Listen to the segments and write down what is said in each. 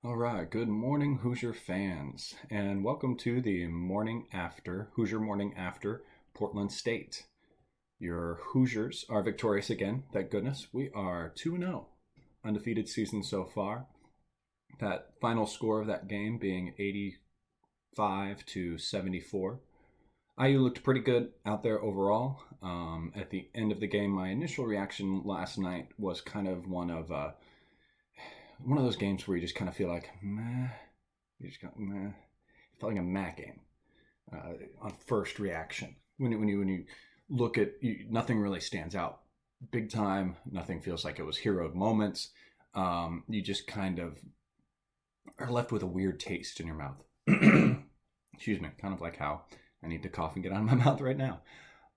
All right, good morning, Hoosier fans, and welcome to the Morning After, Hoosier Morning After, Portland State. Your Hoosiers are victorious again, thank goodness. We are 2-0, undefeated season so far. That final score of that game being 85-74. IU looked pretty good out there overall. At the end of the game, my initial reaction last night was kind of one of those games where you just kind of feel like, meh. You just go, meh. It felt like a Mac game on first reaction. When you look at nothing really stands out big time. Nothing feels like it was heroed moments. You just kind of are left with a weird taste in your mouth. Excuse me, kind of like how I need to cough and get out of my mouth right now.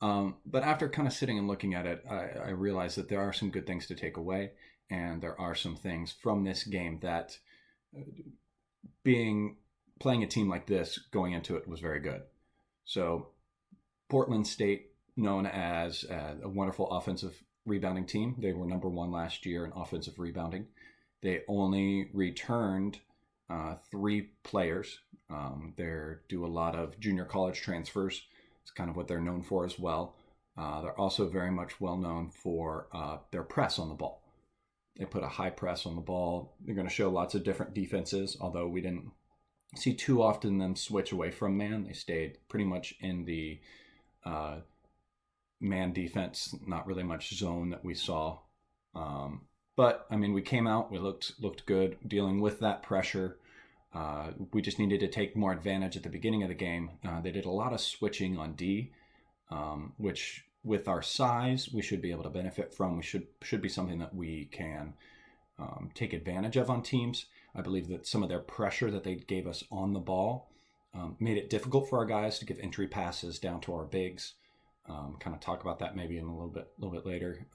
But after kind of sitting and looking at it, I realized that there are some good things to take away, and there are some things from this game that playing a team like this going into it was very good. So Portland State, known as a wonderful offensive rebounding team, they were number one last year in offensive rebounding. They only returned three players. They do a lot of junior college transfers. It's kind of what they're known for as well. They're also very much well known for their press on the ball. They put a high press on the ball. They're going to show lots of different defenses, although we didn't see too often them switch away from man. They stayed pretty much in the man defense, not really much zone that we saw. But I mean, we came out, we looked good dealing with that pressure. We just needed to take more advantage at the beginning of the game. They did a lot of switching on D, which with our size, we should be able to benefit from. We should be something that we can take advantage of on teams. I believe that some of their pressure that they gave us on the ball made it difficult for our guys to give entry passes down to our bigs. Kind of talk about that maybe in a little bit later.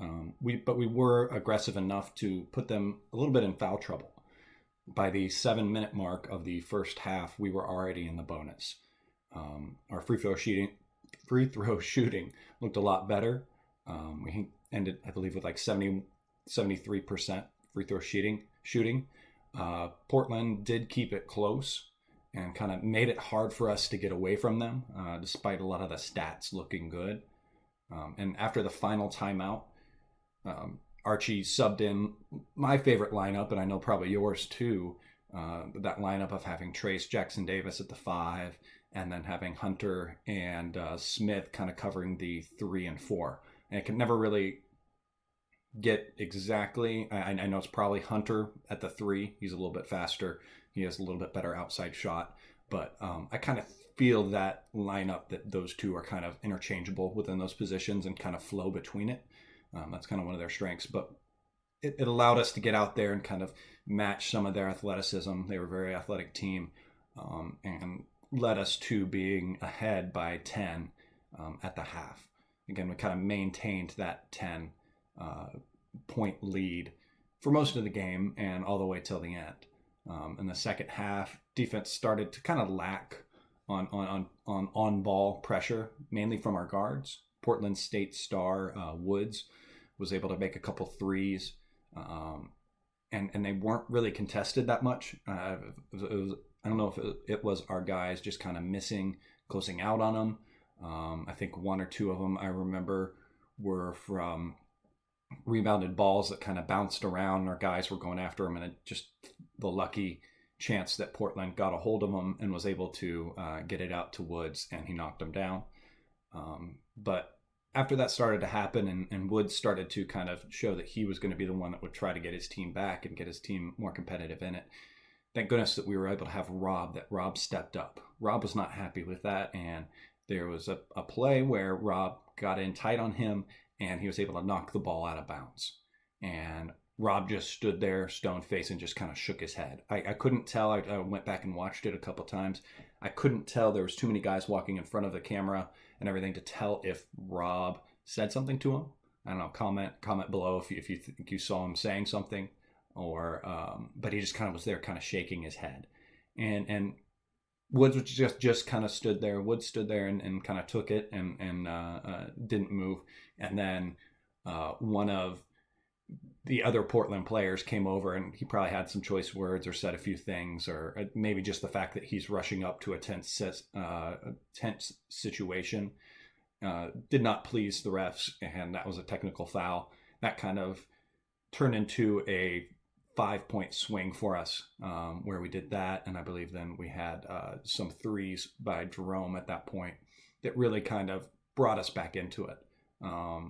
But we were aggressive enough to put them a little bit in foul trouble. By the 7-minute mark of the first half, we were already in the bonus. Our free throw shooting looked a lot better. We ended, I believe, with like 73% free throw shooting. Portland did keep it close and kind of made it hard for us to get away from them, despite a lot of the stats looking good. And after the final timeout, Archie subbed in my favorite lineup, and I know probably yours too, that lineup of having Trace Jackson Davis at the 5, and then having Hunter and Smith kind of covering the 3 and 4. And I can never really get exactly, I know it's probably Hunter at the 3. He's a little bit faster. He has a little bit better outside shot. But I kind of feel that lineup, that those two are kind of interchangeable within those positions and kind of flow between it. That's kind of one of their strengths. But it allowed us to get out there and kind of match some of their athleticism. They were a very athletic team, and led us to being ahead by 10 at the half. Again, we kind of maintained that 10 point lead for most of the game and all the way till the end. In the second half, defense started to kind of lack on ball pressure, mainly from our guards. Portland State star Woods was able to make a couple threes, and they weren't really contested that much. I don't know if it was our guys just kind of closing out on them. I think one or two of them I remember were from rebounded balls that kind of bounced around, and our guys were going after them, and it just the lucky chance that Portland got a hold of them and was able to get it out to Woods, and he knocked them down. But after that started to happen, and Woods started to kind of show that he was going to be the one that would try to get his team back and get his team more competitive in it. Thank goodness that we were able to have Rob stepped up. Rob was not happy with that, and there was a play where Rob got in tight on him, and he was able to knock the ball out of bounds. And Rob just stood there, stone faced, and just kind of shook his head. I couldn't tell. I went back and watched it a couple times. I couldn't tell. There was too many guys walking in front of the camera and everything to tell if Rob said something to him. I don't know. Comment below if you think you saw him saying something, or but he just kind of was there, kind of shaking his head. And Woods was just kind of stood there. Woods stood there and kind of took it and didn't move. And then one of the other Portland players came over, and he probably had some choice words or said a few things, or maybe just the fact that he's rushing up to a tense situation did not please the refs, and that was a technical foul. That kind of turned into a 5-point swing for us, where we did that, and I believe then we had some threes by Jerome at that point that really kind of brought us back into it.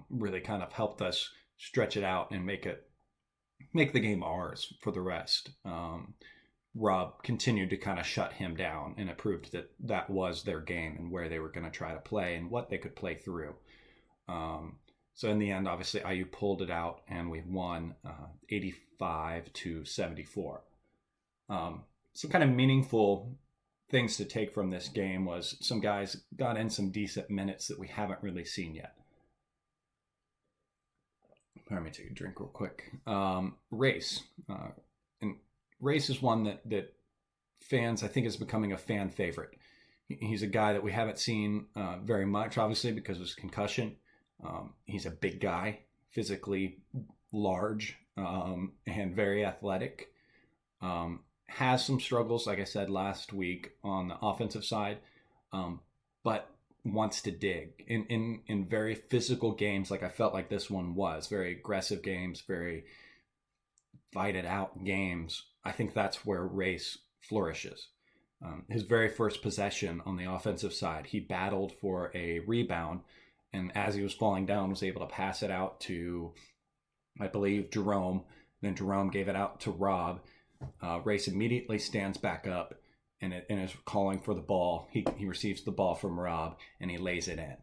Really kind of helped us stretch it out and make the game ours for the rest. Rob continued to kind of shut him down, and it proved that that was their game and where they were going to try to play and what they could play through. So in the end, obviously, IU pulled it out, and we won 85-74. Some kind of meaningful things to take from this game was some guys got in some decent minutes that we haven't really seen yet. Let me take a drink real quick. Race. And Race is one that fans, I think, is becoming a fan favorite. He's a guy that we haven't seen very much, obviously, because of his concussion. He's a big guy, physically large, and very athletic. Has some struggles, like I said last week, on the offensive side, but wants to dig in very physical games, like I felt like this one was. Very aggressive games, very fight it out games. I think that's where Race flourishes. His very first possession on the offensive side, he battled for a rebound, and as he was falling down, was able to pass it out to, I believe, Jerome. Then Jerome gave it out to Rob. Race immediately stands back up and is calling for the ball. He receives the ball from Rob, and he lays it in.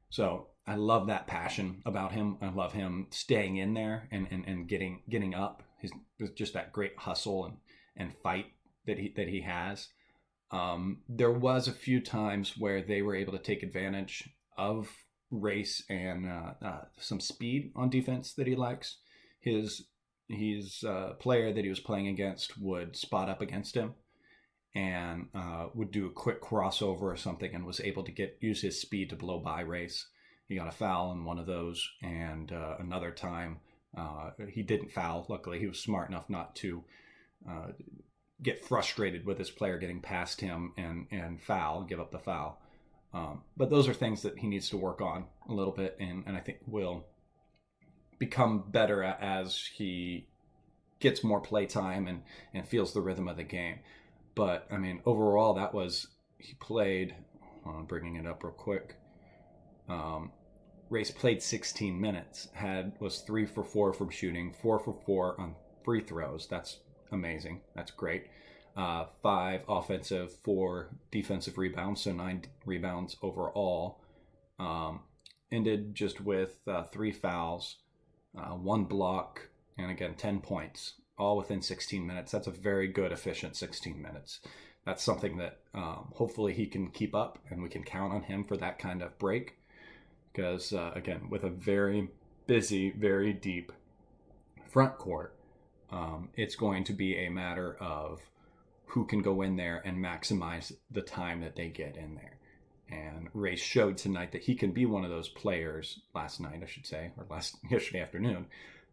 So I love that passion about him. I love him staying in there and getting up. He's just that great hustle and fight that he has. There was a few times where they were able to take advantage of Race and some speed on defense that he likes. His player that he was playing against would spot up against him and would do a quick crossover or something, and was able to use his speed to blow by Race. He got a foul in one of those, and another time he didn't foul. Luckily, he was smart enough not to get frustrated with his player getting past him and give up the foul. But those are things that he needs to work on a little bit, and I think will become better as he gets more play time and feels the rhythm of the game. But, I mean, overall, he played, I'm bringing it up real quick. Race played 16 minutes, was 3 for 4 from shooting, 4 for 4 on free throws. That's amazing. That's great. 5 offensive, 4 defensive rebounds, so 9 rebounds overall. Ended just with 3 fouls, 1 block, and again, 10 points, all within 16 minutes. That's a very good, efficient 16 minutes. That's something that hopefully he can keep up, and we can count on him for that kind of break. Because, again, with a very busy, very deep front court, it's going to be a matter of who can go in there and maximize the time that they get in there. And Race showed tonight that he can be one of those players, last night, I should say, or yesterday afternoon,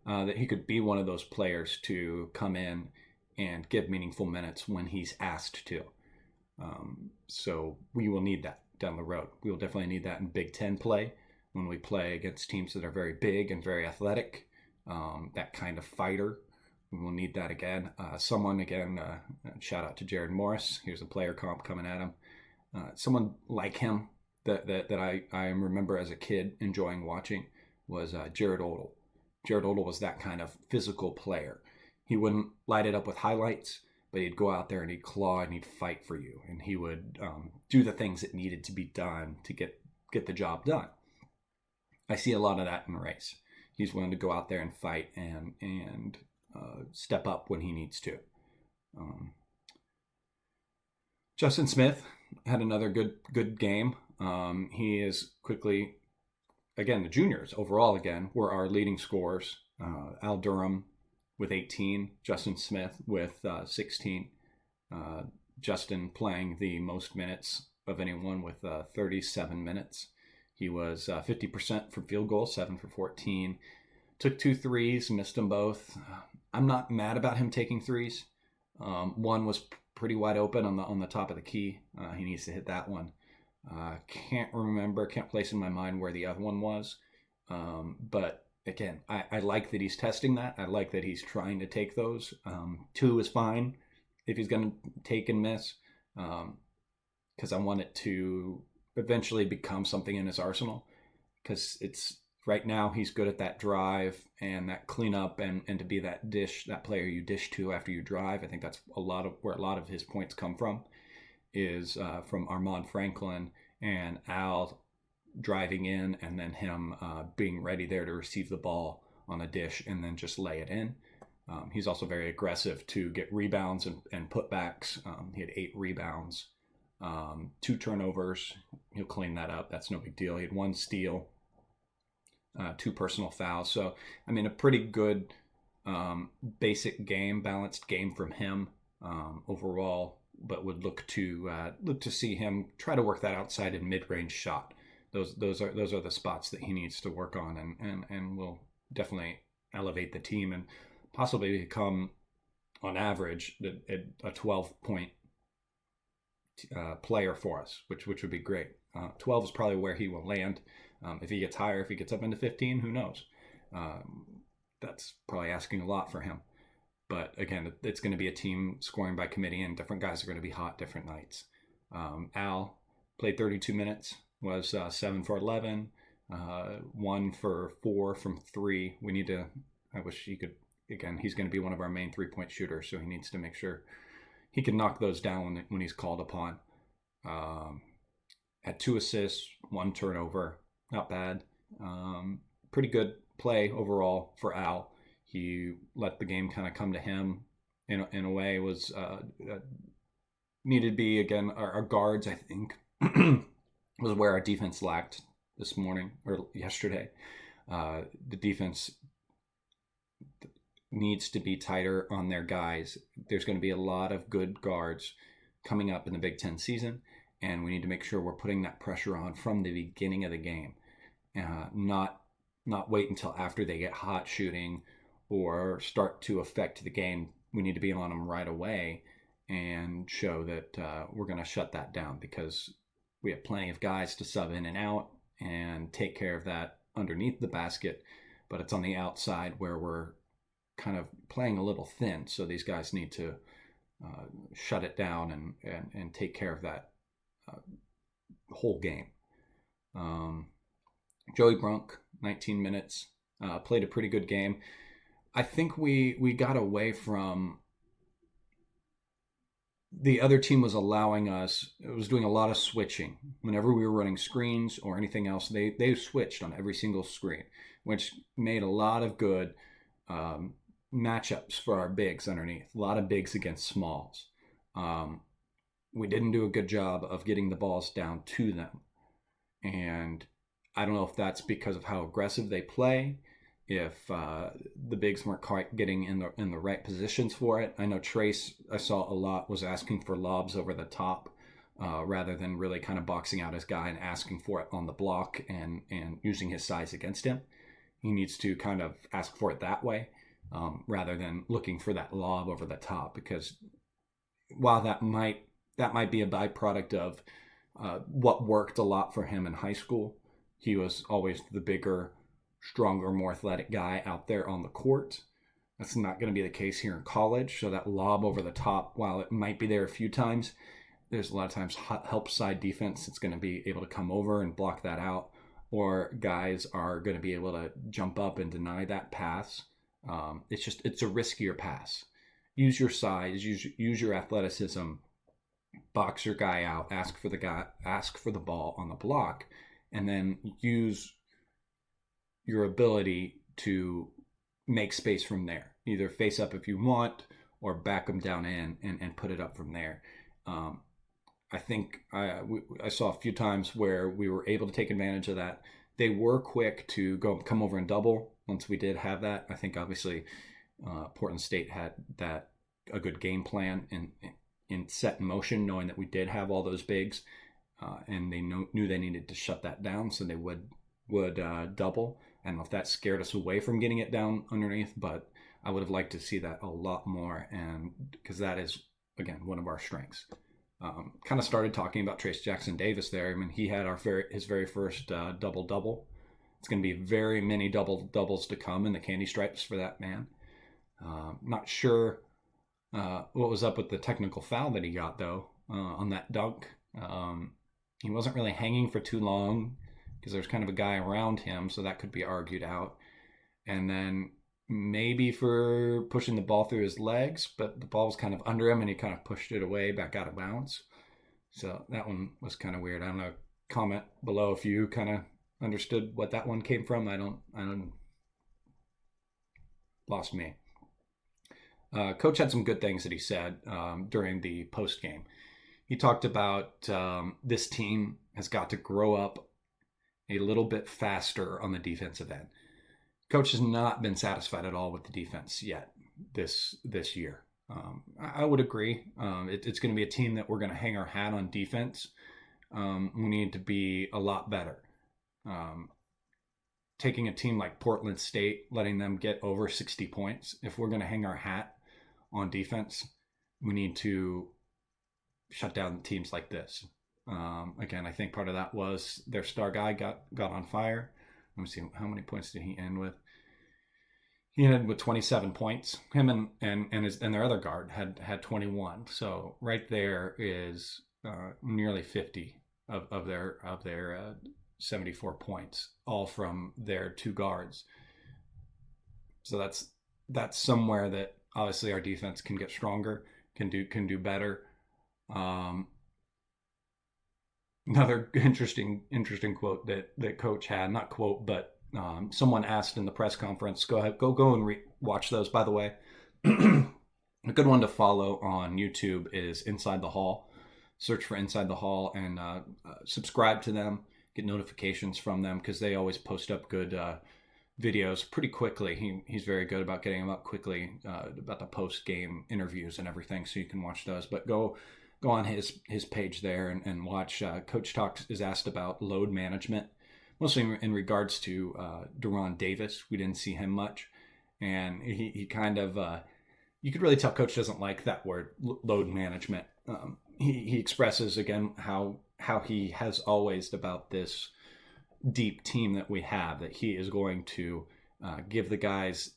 that he could be one of those players to come in and give meaningful minutes when he's asked to. So we will need that down the road. We will definitely need that in Big Ten play when we play against teams that are very big and very athletic, that kind of fighter. We will need that again. Shout out to Jared Morris. Here's a player comp coming at him. Someone like him that I remember as a kid enjoying watching was Jared Odell. Jared Odell was that kind of physical player. He wouldn't light it up with highlights, but he'd go out there and he'd claw and he'd fight for you. And he would do the things that needed to be done to get the job done. I see a lot of that in Race. He's willing to go out there and fight and step up when he needs to. Justin Smith had another good game. He is quickly, again, the juniors overall again were our leading scorers. Al Durham with 18, Justin Smith with 16. Justin playing the most minutes of anyone with 37 minutes. He was 50% from field goal, 7 for 14. Took 2 threes, missed them both. I'm not mad about him taking threes. One was pretty wide open on the top of the key. He needs to hit that one. Can't place in my mind where the other one was. But again, I like that he's testing that. I like that he's trying to take those. 2 is fine if he's going to take and miss, because I want it to eventually become something in his arsenal. Because it's right now he's good at that drive and that cleanup and to be that player you dish to after you drive. I think that's where a lot of his points come from, is from Armand Franklin and Al driving in, and then him being ready there to receive the ball on a dish and then just lay it in. He's also very aggressive to get rebounds and putbacks. He had 8 rebounds, 2 turnovers. He'll clean that up. That's no big deal. He had 1 steal, 2 personal fouls. So, I mean, a pretty good basic game, balanced game from him overall, but would look to see him try to work that outside and mid-range shot. Those are the spots that he needs to work on, and will definitely elevate the team and possibly become, on average, a 12-point player for us, which would be great. 12 is probably where he will land. If he gets higher, if he gets up into 15, who knows? That's probably asking a lot for him. But again, it's going to be a team scoring by committee, and different guys are going to be hot different nights. Al played 32 minutes, was 7 for 11, 1 for 4 from 3. I wish he could, again, he's going to be one of our main 3-point shooters, so he needs to make sure he can knock those down when he's called upon. Had 2 assists, 1 turnover, not bad. Pretty good play overall for Al. He let the game kind of come to him in a way. Was needed to be, again, our guards, I think, was where our defense lacked this morning or yesterday. The defense needs to be tighter on their guys. There's going to be a lot of good guards coming up in the Big Ten season, and we need to make sure we're putting that pressure on from the beginning of the game, not wait until after they get hot shooting or start to affect the game. We need to be on them right away and show that we're going to shut that down, because we have plenty of guys to sub in and out and take care of that underneath the basket, but it's on the outside where we're kind of playing a little thin. So these guys need to shut it down and take care of that whole game. Joey Brunk, 19 minutes, played a pretty good game. I think we got away from the other team was allowing us, it was doing a lot of switching. Whenever we were running screens or anything else, they switched on every single screen, which made a lot of good matchups for our bigs underneath. A lot of bigs against smalls. We didn't do a good job of getting the balls down to them. And I don't know if that's because of how aggressive they play, if the bigs weren't quite getting in the right positions for it. I know Trace, I saw a lot, was asking for lobs over the top rather than really kind of boxing out his guy and asking for it on the block and using his size against him. He needs to kind of ask for it that way rather than looking for that lob over the top, because while that might be a byproduct of what worked a lot for him in high school, he was always the bigger, stronger, more athletic guy out there on the court. That's not going to be the case here in college. So that lob over the top, while it might be there a few times, there's a lot of times help side defense that's going to be able to come over and block that out, or guys are going to be able to jump up and deny that pass. It's a riskier pass. Use your size, use your athleticism, box your guy out, ask for the ball on the block, and then use your ability to make space from there. Either face up if you want, or back them down in and put it up from there. I think I saw a few times where we were able to take advantage of that. They were quick to come over and double once we did have that. I think obviously Portland State had a good game plan in set in motion, knowing that we did have all those bigs, and they knew they needed to shut that down, so they would double. I don't know if that scared us away from getting it down underneath, but I would have liked to see that a lot more, and because that is, again, one of our strengths. Kind of started talking about Trace Jackson Davis there. I mean, he had his very first double-double. It's going to be very many double-doubles to come in the candy stripes for that man. Not sure what was up with the technical foul that he got, though, on that dunk. He wasn't really hanging for too long because there's kind of a guy around him, so that could be argued out. And then maybe for pushing the ball through his legs, but the ball was kind of under him and he kind of pushed it away back out of bounds. So that one was kind of weird. I don't know. Comment below if you kind of understood what that one came from. I don't. Lost me. Coach had some good things that he said during the post game. He talked about this team has got to grow up a little bit faster on the defensive end. Coach has not been satisfied at all with the defense yet this year. I would agree. It's going to be a team that we're going to hang our hat on defense. We need to be a lot better. Taking a team like Portland State, letting them get over 60 points. If we're going to hang our hat on defense, we need to shut down teams like this. Again, I think part of that was their star guy got on fire. Let me see, how many points did he end with? He ended with 27 points. Him and their other guard had 21. So right there is nearly 50 of their 74 points, all from their two guards. So that's somewhere that obviously our defense can get stronger, can do better. Another interesting quote that Coach had, not quote, but someone asked in the press conference. Go ahead, go and watch those. By the way, a good one to follow on YouTube is Inside the Hall. Search for Inside the Hall and subscribe to them. Get notifications from them because they always post up good videos pretty quickly. He's very good about getting them up quickly about the post game interviews and everything, so you can watch those. But go on his page there and watch. Coach Talks is asked about load management, mostly in regards to Deron Davis. We didn't see him much, and he kind of you could really tell Coach doesn't like that word, load management. He expresses again how he has always about this deep team that we have, that he is going to give the guys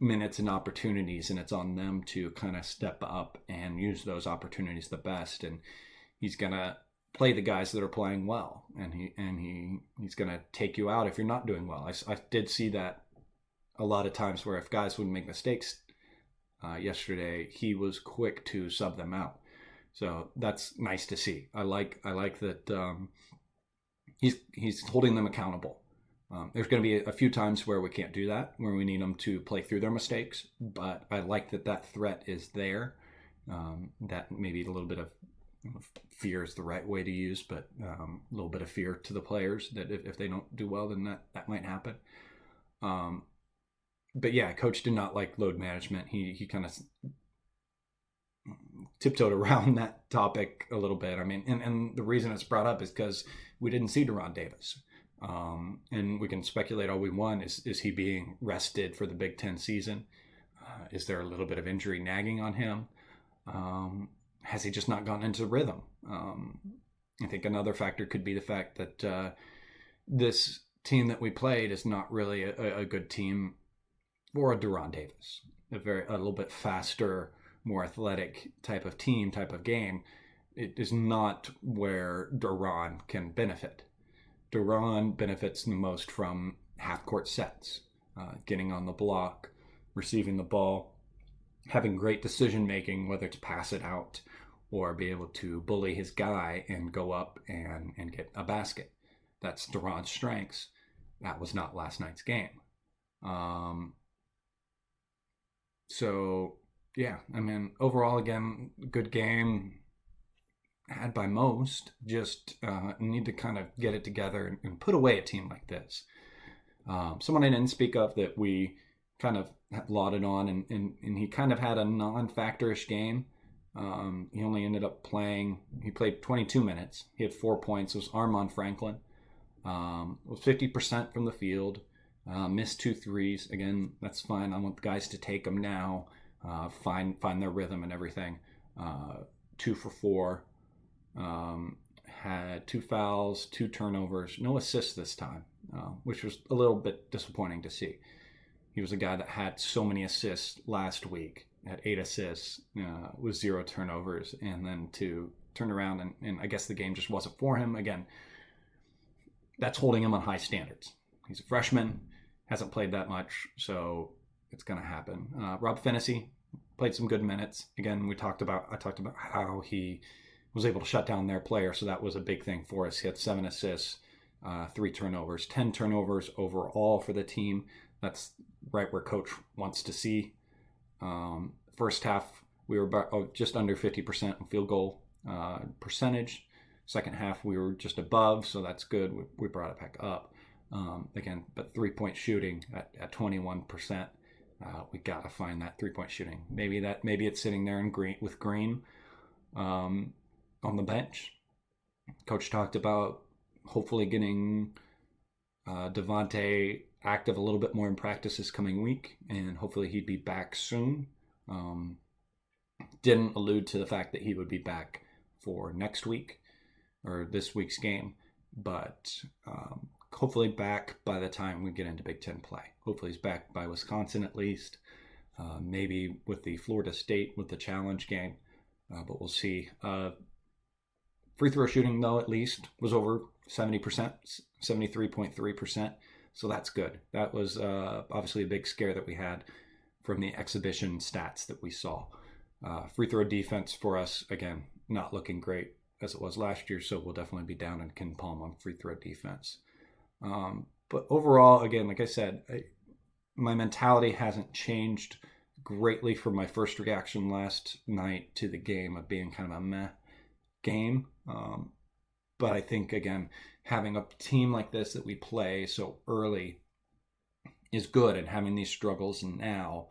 minutes and opportunities, and it's on them to kind of step up and use those opportunities the best. And he's gonna play the guys that are playing well, and he's gonna take you out if you're not doing well. I did see that a lot of times where if guys would make mistakes yesterday, he was quick to sub them out. So that's nice to see. I like that he's holding them accountable. There's going to be a few times where we can't do that, where we need them to play through their mistakes. But I like that threat is there. That maybe a little bit of fear is the right way to use, but a little bit of fear to the players that if they don't do well, then that might happen. But yeah, Coach did not like load management. He kind of tiptoed around that topic a little bit. I mean, and the reason it's brought up is because we didn't see Deron Davis. And we can speculate all we want. Is he being rested for the Big Ten season? Is there a little bit of injury nagging on him? Has he just not gotten into rhythm? I think another factor could be the fact that this team that we played is not really a good team for a Deron Davis. A little bit faster, more athletic type of team, type of game. It is not where Deron can benefit. Deron benefits the most from half-court sets, getting on the block, receiving the ball, having great decision-making, whether it's pass it out or be able to bully his guy and go up and get a basket. That's Deron's strengths. That was not last night's game. So, yeah, I mean, overall, again, good game. Had by most, just need to kind of get it together and put away a team like this. Someone I didn't speak of that we kind of lauded on, and he kind of had a non-factorish game. He only ended up he played 22 minutes. He had 4 points. It was Armand Franklin. It was 50% from the field, Missed 2 threes. Again, that's fine. I want the guys to take them now, find their rhythm and everything. 2 for 4. Had 2 fouls, 2 turnovers, no assists this time, which was a little bit disappointing to see. He was a guy that had so many assists last week, had 8 assists with 0 turnovers, and then to turn around and I guess the game just wasn't for him. Again, that's holding him on high standards. He's a freshman, hasn't played that much, so it's going to happen. Rob Fennessy played some good minutes. Again, I talked about how he was able to shut down their player, so that was a big thing for us. He had 7 assists, 3 turnovers, 10 turnovers overall for the team. That's right where coach wants to see. First half, we were just under 50% in field goal percentage. Second half, we were just above, so that's good. We brought it back up. Again, but 3-point shooting at 21%. We got to find that 3-point shooting. Maybe it's sitting there in Green on the bench. Coach talked about hopefully getting Devontae active a little bit more in practice this coming week, and hopefully he'd be back soon. Didn't allude to the fact that he would be back for next week or this week's game, but hopefully back by the time we get into Big Ten play. Hopefully he's back by Wisconsin at least, maybe with the Florida State with the challenge game, but we'll see. Free throw shooting, though, at least was over 70%, 73.3%. So that's good. That was obviously a big scare that we had from the exhibition stats that we saw. Free throw defense for us, again, not looking great as it was last year, so we'll definitely be down in Ken Palm on free throw defense. But overall, again, like I said, my mentality hasn't changed greatly from my first reaction last night to the game of being kind of a meh game. But I think, again, having a team like this that we play so early is good, and having these struggles now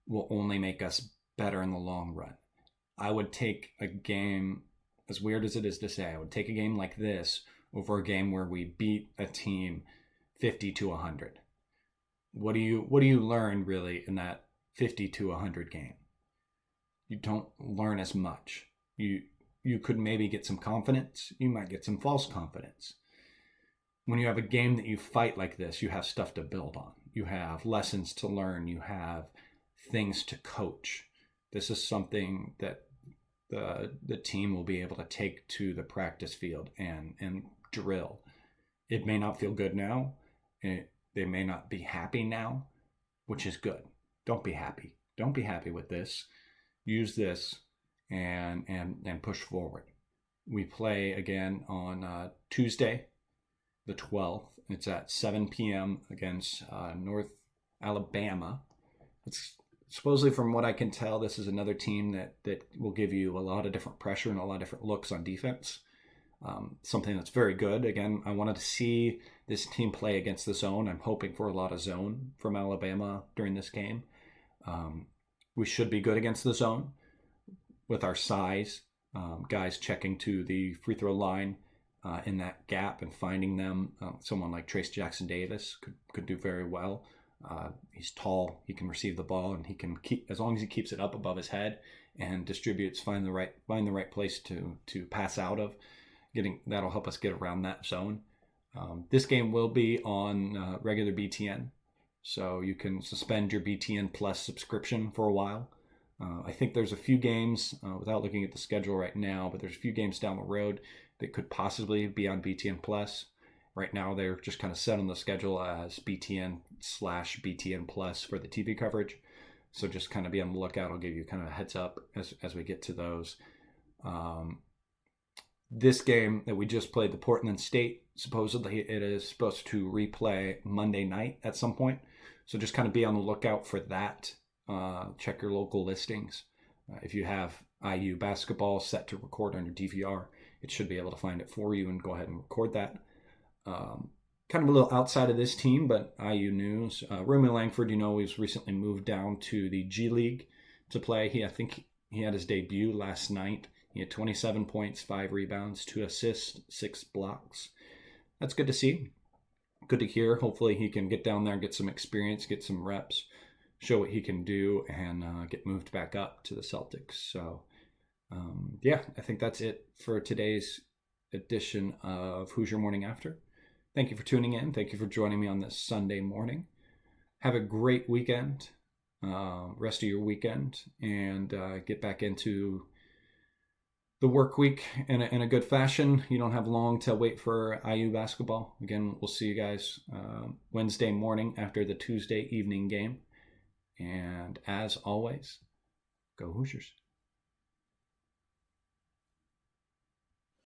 will only make us better in the long run. I would take a game, as weird as it is to say, I would take a game like this over a game where we beat a team 50-100. What do you learn really in that 50-100 game? You don't learn as much. You could maybe get some confidence. You might get some false confidence. When you have a game that you fight like this, you have stuff to build on. You have lessons to learn. You have things to coach. This is something that the team will be able to take to the practice field and drill. It may not feel good now. They may not be happy now, which is good. Don't be happy. Don't be happy with this. Use this and push forward. We play again on Tuesday, the 12th. It's at 7 p.m. against North Alabama. It's supposedly, from what I can tell, this is another team that will give you a lot of different pressure and a lot of different looks on defense. Something that's very good. Again, I wanted to see this team play against the zone. I'm hoping for a lot of zone from Alabama during this game. We should be good against the zone with our size. Guys checking to the free throw line in that gap and finding them. Someone like Trace Jackson Davis could do very well. He's tall. He can receive the ball, and he can keep, as long as he keeps it up above his head and distributes, find the right place to pass out of. That'll help us get around that zone. This game will be on regular BTN, so you can suspend your BTN Plus subscription for a while. I think there's a few games, without looking at the schedule right now, but there's a few games down the road that could possibly be on BTN Plus. Right now, they're just kind of set on the schedule as BTN/BTN Plus for the TV coverage. So just kind of be on the lookout. I'll give you kind of a heads up as we get to those. This game that we just played, the Portland State, supposedly it is supposed to replay Monday night at some point. So just kind of be on the lookout for that. Check your local listings. If you have IU basketball set to record on your DVR, it should be able to find it for you and go ahead and record that. Kind of a little outside of this team, but IU news. Romeo Langford, he's recently moved down to the G League to play. I think he had his debut last night. He had 27 points, 5 rebounds, 2 assists, 6 blocks. That's good to see. good to hear. Hopefully he can get down there and get some experience, get some reps, show what he can do, and get moved back up to the Celtics. So, yeah, I think that's it for today's edition of Hoosier Morning After. Thank you for tuning in. Thank you for joining me on this Sunday morning. Have a great weekend, rest of your weekend, and get back into the work week in a good fashion. You don't have long to wait for IU basketball. Again, we'll see you guys Wednesday morning after the Tuesday evening game. And as always, go Hoosiers.